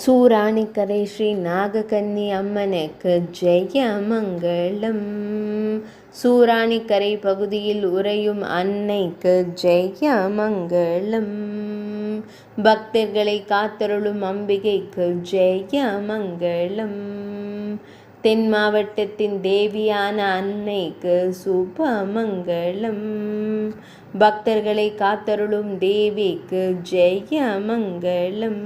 சூராணிக்கரை ஸ்ரீ நாகக்கன்னி அம்மனுக்கு ஜெய மங்களம். சூராணிக்கரை பகுதியில் உறையும் அன்னைக்கு ஜெய மங்களம். பக்தர்களை காத்தருளும் அம்பிகைக்கு ஜெய மங்களம். தென் மாவட்டத்தின் தேவியான அன்னைக்கு சுபமங்களம். பக்தர்களை காத்தருளும் தேவிக்கு ஜெய மங்களம்.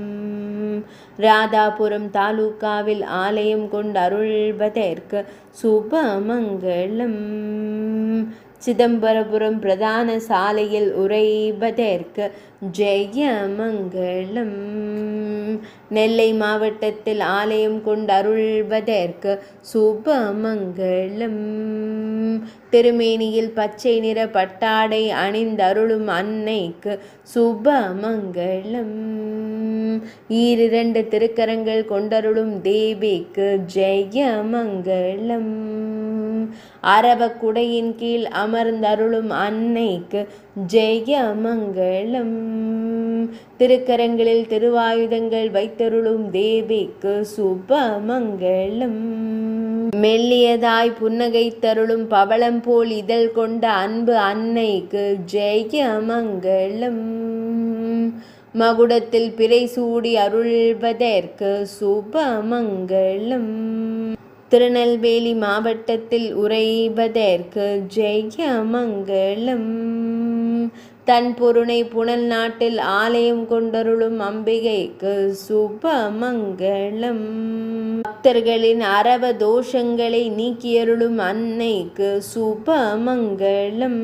ராதாபுரம் தாலுகாவில் ஆலயம் கொண்டு அருள்வதற்கு சுபமங்களம். சிதம்பரபுரம் பிரதான சாலையில் உறைவதற்கு ஜெய மங்களம். நெல்லை மாவட்டத்தில் ஆலயம் கொண்டு அருள்வதற்கு சுபமங்களம். திருமேனியில் பச்சை நிற பட்டாடை அணிந்தருளும் அன்னைக்கு சுபமங்களம். ஈரிரண்டு திருக்கரங்கள் கொண்டருளும் தேவிக்கு ஜெய மங்களம். அரவக்குடையின் கீழ் அமர்ந்தருளும் அன்னைக்கு ஜெய மங்களம். திருக்கரங்களில் திருவாயுதங்கள் வைத்தருளும் தேவிக்கு சுபமங்களம். மெல்லியதாய் புன்னகை தருளும் பவளம் போல் இதழ் கொண்ட அன்பு அன்னைக்கு ஜெய மங்களம். மகுடத்தில் பிறை சூடி அருள்வதற்கு சுபமங்களம். திருநெல்வேலி மாவட்டத்தில் உறைவதற்கு ஜெய மங்களம். தன் பொருணை புனல் நாட்டில் ஆலயம் கொண்டருளும் அம்பிகைக்கு சுபமங்களம். பக்தர்களின் அரவ தோஷங்களை நீக்கியருளும் அன்னைக்கு சுபமங்களம்.